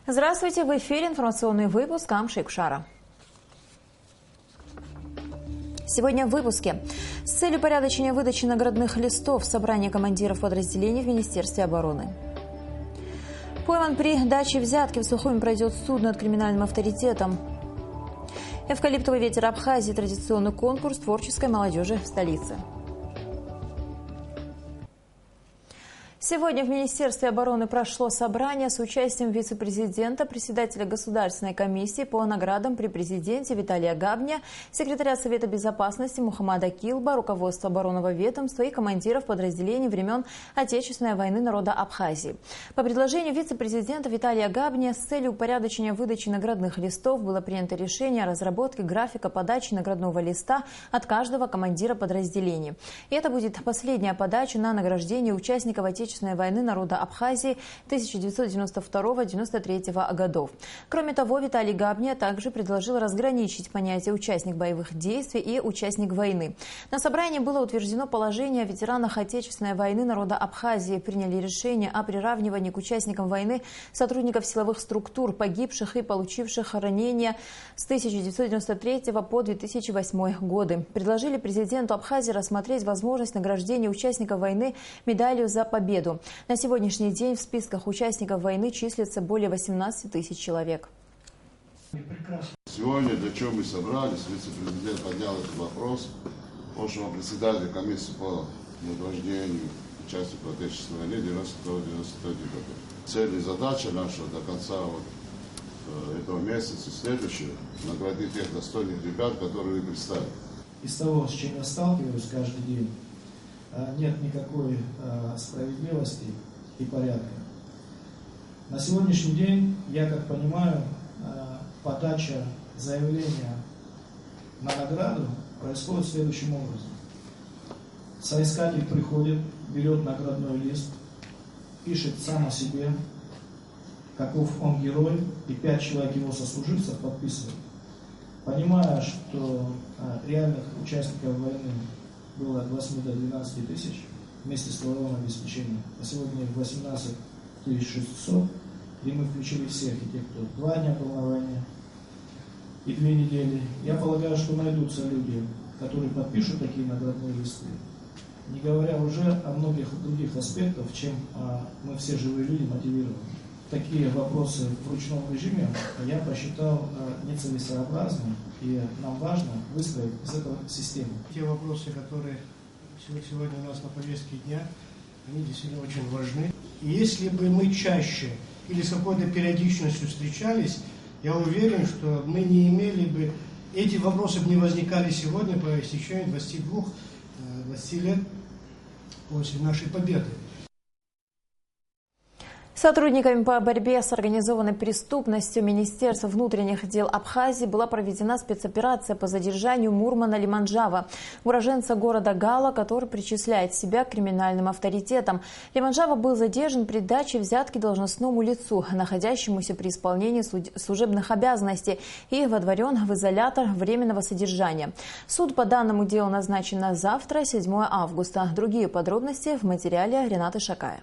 Здравствуйте, в эфире информационный выпуск Амши Кшара. Сегодня в выпуске. С целью упорядочения выдачи наградных листов собрание командиров подразделений в Министерстве обороны. Пойман при даче взятки в Сухуми пройдет суд над криминальным авторитетом. Эвкалиптовый ветер Абхазии – традиционный конкурс творческой молодежи в столице. Сегодня в Министерстве обороны прошло собрание с участием вице-президента, председателя Государственной комиссии по наградам при президенте Виталия Габня, секретаря Совета безопасности Мухаммада Килба, руководства оборонного ведомства и командиров подразделений времен Отечественной войны народа Абхазии. По предложению вице-президента Виталия Габня с целью упорядочения выдачи наградных листов было принято решение о разработке графика подачи наградного листа от каждого командира подразделения. И это будет последняя подача на награждение участников Отечественной войны народа Абхазии 1992-1993 годов. Кроме того, Виталий Габня также предложил разграничить понятие «участник боевых действий» и «участник войны». На собрании было утверждено положение о ветеранах Отечественной войны народа Абхазии. Приняли решение о приравнивании к участникам войны сотрудников силовых структур, погибших и получивших ранения с 1993 по 2008 годы. Предложили президенту Абхазии рассмотреть возможность награждения участников войны медалью за победу. На сегодняшний день в списках участников войны числится более 18 тысяч человек. Сегодня, для чего мы собрались, вице-президент поднял этот вопрос, прошлого председателя комиссии по награждению участников Отечественной войны 92-93 года. Цель и задача наша до конца этого месяца, следующего, наградить тех достойных ребят, которые вы представили. Из того, с чем я сталкиваюсь каждый день, нет никакой справедливости и порядка. На сегодняшний день, я как понимаю, подача заявления на награду происходит следующим образом. Соискатель приходит, берет наградной лист, пишет сам о себе, каков он герой, и 5 человек его сослуживцев подписывают. Понимая, что реальных участников войны было от 8 до 12 тысяч вместе с силовым обеспечением. А сегодня 18 600, и мы включили всех, и тех, кто 2 дня был на войне, и 2 недели. Я полагаю, что найдутся люди, которые подпишут такие наградные листы, не говоря уже о многих других аспектах, чем мы все живые люди мотивированы. Такие вопросы в ручном режиме я посчитал нецелесообразным, и нам важно выстроить из этого систему. Те вопросы, которые сегодня у нас на повестке дня, они действительно очень важны. И если бы мы чаще или с какой-то периодичностью встречались, я уверен, что мы не имели бы, эти вопросы бы не возникали сегодня по истечению 20 лет после нашей победы. Сотрудниками по борьбе с организованной преступностью Министерства внутренних дел Абхазии была проведена спецоперация по задержанию Мурмана Лиманджава, уроженца города Гала, который причисляет себя к криминальным авторитетам. Лиманджава был задержан при даче взятки должностному лицу, находящемуся при исполнении служебных обязанностей, и водворен в изолятор временного содержания. Суд по данному делу назначен на завтра, 7 августа. Другие подробности в материале Ренаты Шакая.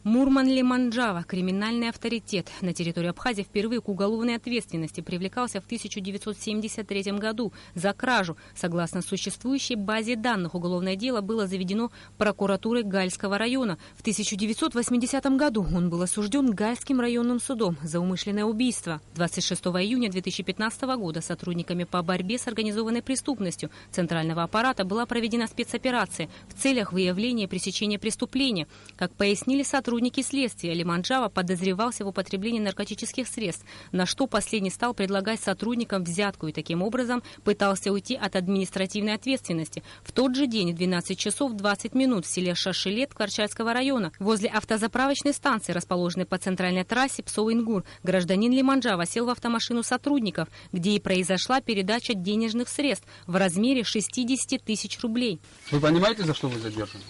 Мурман Лиманджава – криминальный авторитет. На территории Абхазии впервые к уголовной ответственности привлекался в 1973 году за кражу. Согласно существующей базе данных, уголовное дело было заведено прокуратурой Гальского района. В 1980 году он был осужден Гальским районным судом за умышленное убийство. 26 июня 2015 года сотрудниками по борьбе с организованной преступностью Центрального аппарата была проведена спецоперация в целях выявления и пресечения преступления. Как пояснили сотрудники следствия, Лиманджава подозревался в употреблении наркотических средств, на что последний стал предлагать сотрудникам взятку и таким образом пытался уйти от административной ответственности. В тот же день в 12 часов 20 минут в селе Шашилет Карчальского района возле автозаправочной станции, расположенной по центральной трассе Псоу-Ингур, гражданин Лиманджава сел в автомашину сотрудников, где и произошла передача денежных средств в размере 60 тысяч рублей. Вы понимаете, за что вы задержаны?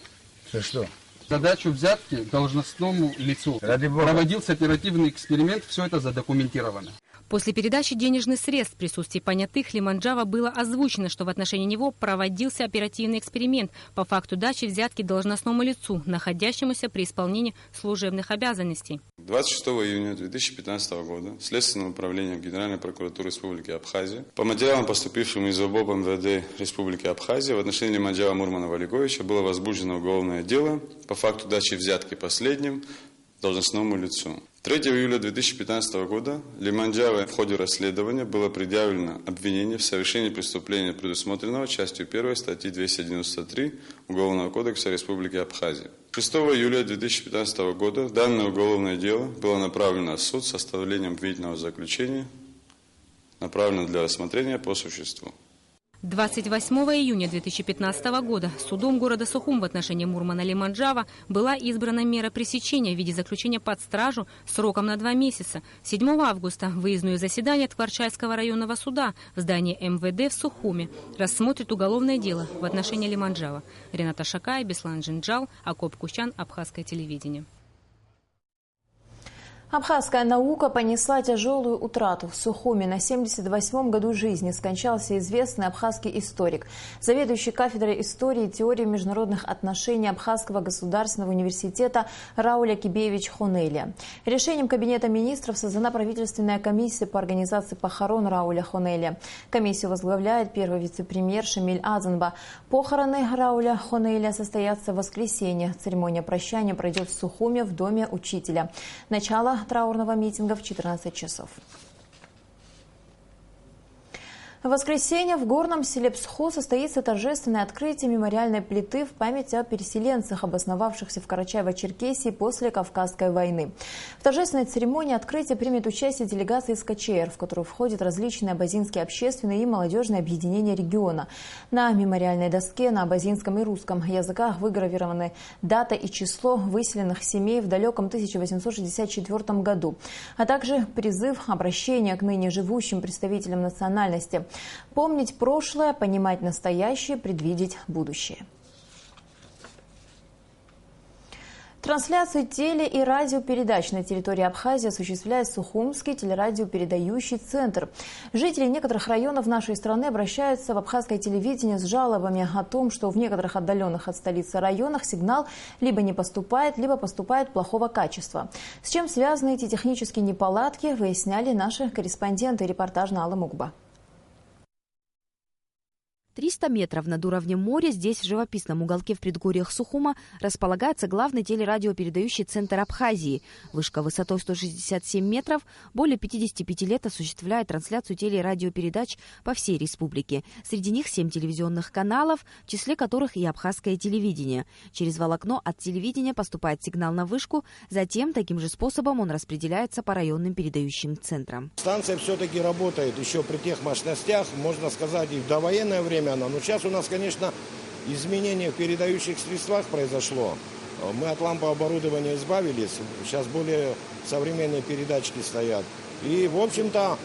За что? Задачу взятки должностному лицу. Проводился оперативный эксперимент, все это задокументировано. После передачи денежных средств в присутствии понятых Лиманджава было озвучено, что в отношении него проводился оперативный эксперимент по факту дачи взятки должностному лицу, находящемуся при исполнении служебных обязанностей. 26 июня 2015 года Следственное управление Генеральной прокуратуры Республики Абхазия по материалам, поступившим из ОБОП МВД Республики Абхазия, в отношении Лиманджава Мурмана Валиковича было возбуждено уголовное дело по факту дачи взятки последним должностному лицу. 3 июля 2015 года Лиманджава в ходе расследования было предъявлено обвинение в совершении преступления, предусмотренного частью 1 статьи 293 Уголовного кодекса Республики Абхазия. 6 июля 2015 года данное уголовное дело было направлено в суд с составлением обвинительного заключения, направлено для рассмотрения по существу. 28 июня 2015 года судом города Сухум в отношении Мурмана Лиманджава была избрана мера пресечения в виде заключения под стражу сроком на 2 месяца. 7 августа выездное заседание Ткварчальского районного суда в здании МВД в Сухуме рассмотрит уголовное дело в отношении Лиманджава. Рената Шакай, Беслан Джинджал, Акоп Кущан, Абхазское телевидение. Абхазская наука понесла тяжелую утрату. В Сухуме на 78-м году жизни скончался известный абхазский историк, заведующий кафедрой истории и теории международных отношений Абхазского государственного университета Рауль Акибеевич Хонелия. Решением Кабинета министров создана правительственная комиссия по организации похорон Рауля Хонелия. Комиссию возглавляет первый вице-премьер Шамиль Азанба. Похороны Рауля Хонелия состоятся в воскресенье. Церемония прощания пройдет в Сухуме в доме учителя. Начало траурного митинга в 14 часов. В воскресенье в горном селе Псхо состоится торжественное открытие мемориальной плиты в память о переселенцах, обосновавшихся в Карачаево-Черкесии после Кавказской войны. В торжественной церемонии открытия примет участие делегация из КЧР, в которую входят различные абазинские общественные и молодежные объединения региона. На мемориальной доске на абазинском и русском языках выгравированы дата и число выселенных семей в далеком 1864 году, а также призыв обращения к ныне живущим представителям национальности. Помнить прошлое, понимать настоящее, предвидеть будущее. Трансляцию теле- и радиопередач на территории Абхазии осуществляет Сухумский телерадиопередающий центр. Жители некоторых районов нашей страны обращаются в абхазское телевидение с жалобами о том, что в некоторых отдаленных от столицы районах сигнал либо не поступает, либо поступает плохого качества. С чем связаны эти технические неполадки, выясняли наши корреспонденты. Репортаж Налы Мукба. 300 метров над уровнем моря, здесь, в живописном уголке в предгорьях Сухума, располагается главный телерадиопередающий центр Абхазии. Вышка высотой 167 метров более 55 лет осуществляет трансляцию теле- и радиопередач по всей республике. Среди них 7 телевизионных каналов, в числе которых и абхазское телевидение. Через волокно от телевидения поступает сигнал на вышку, затем таким же способом он распределяется по районным передающим центрам. Станция все-таки работает еще при тех мощностях, можно сказать, и в довоенное время. Но сейчас у нас, конечно, изменения в передающих средствах произошло. Мы от лампового оборудования избавились. Сейчас более современные передатчики стоят. И, в общем-то,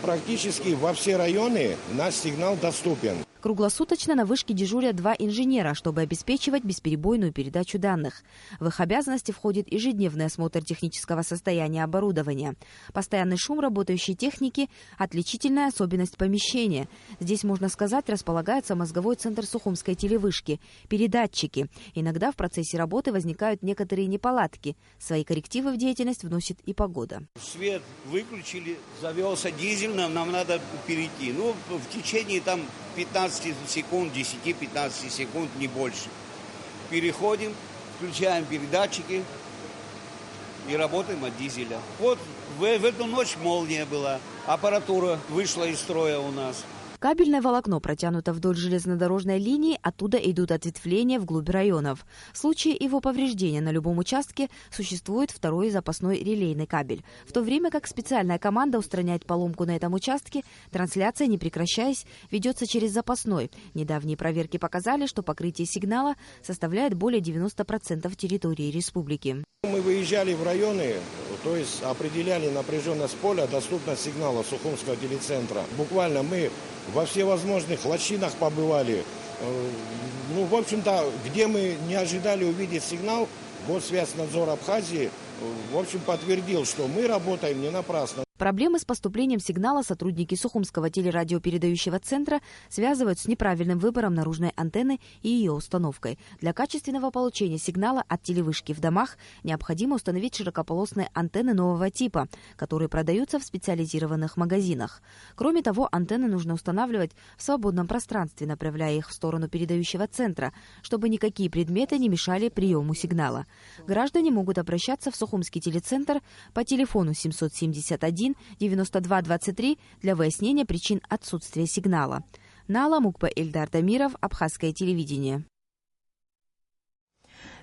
практически во все районы наш сигнал доступен. Круглосуточно на вышке дежурят 2 инженера, чтобы обеспечивать бесперебойную передачу данных. В их обязанности входит ежедневный осмотр технического состояния оборудования. Постоянный шум работающей техники – отличительная особенность помещения. Здесь, можно сказать, располагается мозговой центр Сухумской телевышки – передатчики. Иногда в процессе работы возникают некоторые неполадки. Свои коррективы в деятельность вносит и погода. Свет выключили, завелся дизель, нам надо перейти. В течение 15 секунд, 10-15 секунд, не больше. Переходим, включаем передатчики и работаем от дизеля. Вот в эту ночь молния была, аппаратура вышла из строя у нас. Кабельное волокно протянуто вдоль железнодорожной линии, оттуда идут ответвления вглубь районов. В случае его повреждения на любом участке существует второй запасной релейный кабель. В то время как специальная команда устраняет поломку на этом участке, трансляция, не прекращаясь, ведется через запасной. Недавние проверки показали, что покрытие сигнала составляет более 90% территории республики. Мы выезжали в районы, то есть определяли напряженность поля, доступность сигнала Сухумского телецентра. Буквально мы во всевозможных лощинах побывали. В общем-то, где мы не ожидали увидеть сигнал, Госвязьнадзор Абхазии, в общем, подтвердил, что мы работаем не напрасно. Проблемы с поступлением сигнала сотрудники Сухумского телерадиопередающего центра связывают с неправильным выбором наружной антенны и ее установкой. Для качественного получения сигнала от телевышки в домах необходимо установить широкополосные антенны нового типа, которые продаются в специализированных магазинах. Кроме того, антенны нужно устанавливать в свободном пространстве, направляя их в сторону передающего центра, чтобы никакие предметы не мешали приему сигнала. Граждане могут обращаться в Сухумский телецентр по телефону 771 92 23 для выяснения причин отсутствия сигнала. Нала Мукпа, Эльдар Дамиров, Абхазское телевидение.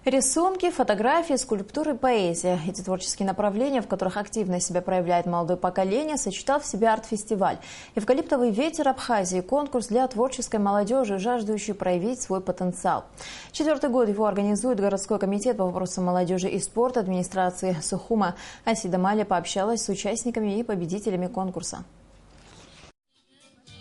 Рисунки, фотографии, скульптуры, поэзия. Эти творческие направления, в которых активно себя проявляет молодое поколение, сочетал в себе арт-фестиваль. «Эвкалиптовый ветер Абхазии» – конкурс для творческой молодежи, жаждущей проявить свой потенциал. 4-й год его организует городской комитет по вопросам молодежи и спорта администрации Сухума. Асида Малия пообщалась с участниками и победителями конкурса.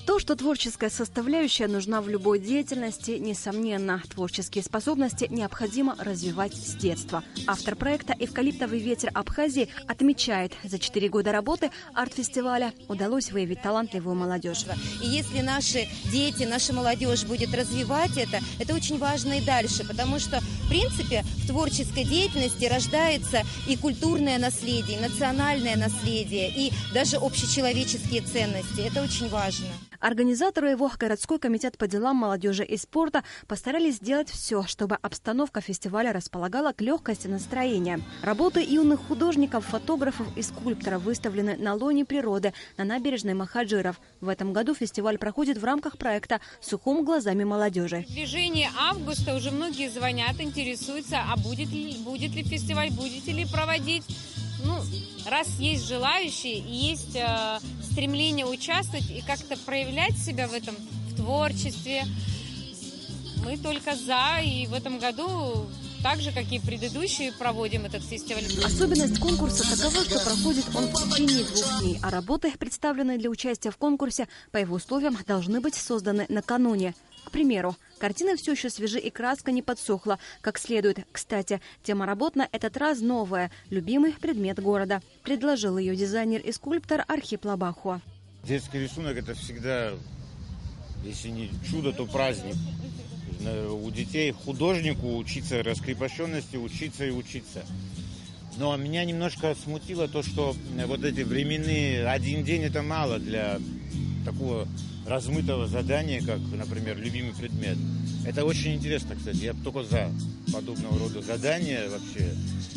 То, что творческая составляющая нужна в любой деятельности, несомненно. Творческие способности необходимо развивать с детства. Автор проекта «Эвкалиптовый ветер Абхазии» отмечает, за 4 года работы арт-фестиваля удалось выявить талантливую молодежь. И если наши дети, наша молодежь будет развивать это очень важно и дальше, потому что, в принципе, в творческой деятельности рождается и культурное наследие, и национальное наследие, и даже общечеловеческие ценности. Это очень важно. Организаторы его, городской комитет по делам молодежи и спорта, постарались сделать все, чтобы обстановка фестиваля располагала к легкости настроения. Работы юных художников, фотографов и скульпторов выставлены на лоне природы на набережной Махаджиров. В этом году фестиваль проходит в рамках проекта «Сухум глазами молодежи». В движении августа уже многие звонят, интересуются, а будет ли фестиваль, будете ли проводить. Раз есть желающие и есть стремление участвовать и как-то проявлять себя в этом, в творчестве, мы только за. И в этом году, так же, как и предыдущие, проводим этот фестиваль. Особенность конкурса такова, что проходит он в течение 2 дней, а работы, представленные для участия в конкурсе, по его условиям должны быть созданы накануне. К примеру, картины все еще свежи и краска не подсохла как следует. Кстати, тема работ на этот раз новая – любимый предмет города. Предложил ее дизайнер и скульптор Архип Лабахуа. Детский рисунок – это всегда, если не чудо, то праздник. У детей, художнику учиться раскрепощенности, учиться и учиться. Но меня немножко смутило то, что вот эти временные 1 день – это мало для такого размытого задания, как, например, любимый предмет. Это очень интересно, кстати. Я только за подобного рода задания вообще.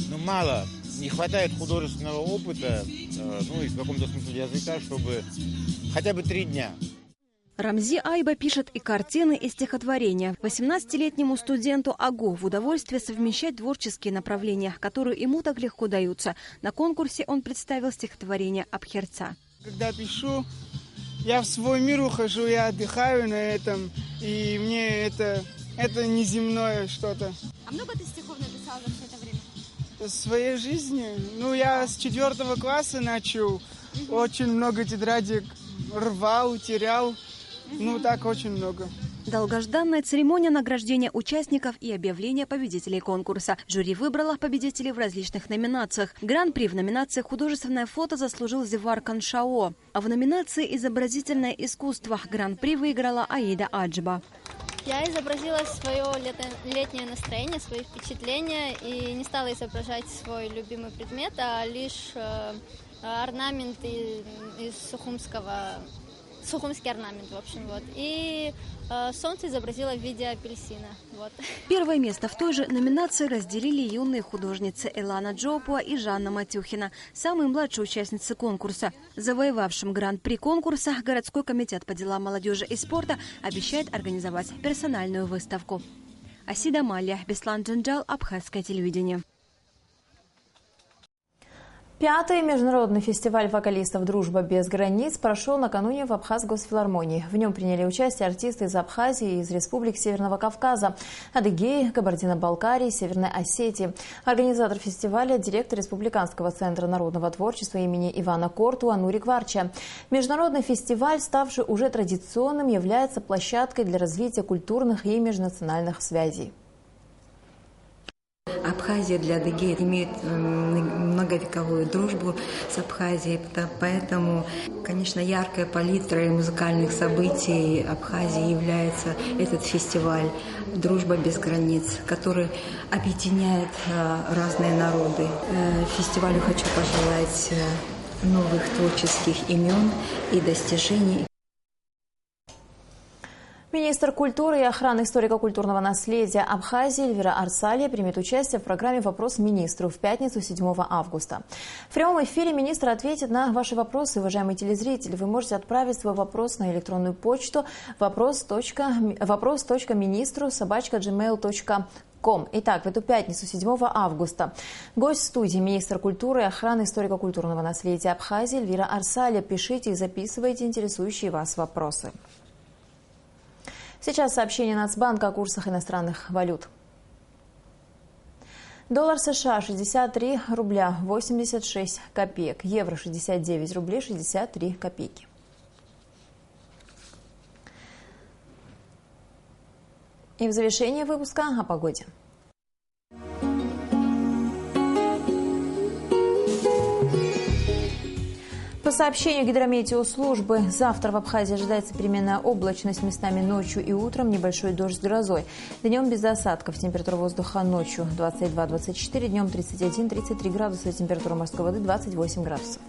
Но мало. Не хватает художественного опыта, и в каком-то смысле языка, чтобы хотя бы 3 дня. Рамзи Айба пишет и картины, и стихотворения. 18-летнему студенту Агу в удовольствие совмещать творческие направления, которые ему так легко даются. На конкурсе он представил стихотворение Абхерца. Когда пишу, я в свой мир ухожу, я отдыхаю на этом, и мне это неземное что-то. А много ты стихов написал за все это время? В своей жизни? Я с 4 класса начал, очень много тетрадек рвал, терял, так очень много. Долгожданная церемония награждения участников и объявления победителей конкурса. Жюри выбрало победителей в различных номинациях. Гран-при в номинации «Художественное фото» заслужил Зевар Каншао. А в номинации «Изобразительное искусство» гран-при выиграла Аида Аджба. Я изобразила свое летнее настроение, свои впечатления и не стала изображать свой любимый предмет, а лишь орнамент из сухумский орнамент, в общем, вот. И солнце изобразила в виде апельсина, вот. Первое место в той же номинации разделили юные художницы Элана Джопуа и Жанна Матюхина, самые младшие участницы конкурса. Завоевавшим гран-при конкурса городской комитет по делам молодежи и спорта обещает организовать персональную выставку. Асида Малия, Беслан Джанджал, Абхазское телевидение. 5-й международный фестиваль вокалистов «Дружба без границ» прошел накануне в Абхаз-Госфилармонии. В нем приняли участие артисты из Абхазии и из республик Северного Кавказа, Адыгеи, Кабардино-Балкарии, Северной Осетии. Организатор фестиваля – директор Республиканского центра народного творчества имени Ивана Кортуа Нурик Варча. Международный фестиваль, ставший уже традиционным, является площадкой для развития культурных и межнациональных связей. Абхазия для Адыгеи имеет многовековую дружбу с Абхазией, поэтому, конечно, яркой палитрой музыкальных событий Абхазии является этот фестиваль «Дружба без границ», который объединяет разные народы. Фестивалю хочу пожелать новых творческих имен и достижений. Министр культуры и охраны историко-культурного наследия Абхазии Эльвира Арсалия примет участие в программе «Вопрос министру» в пятницу 7 августа. В прямом эфире министр ответит на ваши вопросы, уважаемые телезрители. Вы можете отправить свой вопрос на электронную почту вопрос.ministru@gmail.com. Итак, в эту пятницу, 7 августа, гость студии министр культуры и охраны историко-культурного наследия Абхазии Эльвира Арсалия. Пишите и записывайте интересующие вас вопросы. Сейчас сообщение Нацбанка о курсах иностранных валют. Доллар США 63 рубля 86 копеек, евро 69 рублей 63 копейки. И в завершение выпуска о погоде. По сообщению гидрометеослужбы, завтра в Абхазии ожидается переменная облачность, местами ночью и утром небольшой дождь с грозой. Днем без осадков, температура воздуха ночью 22-24, днем 31-33 градуса, температура морской воды 28 градусов.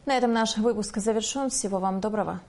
На этом наш выпуск завершен. Всего вам доброго.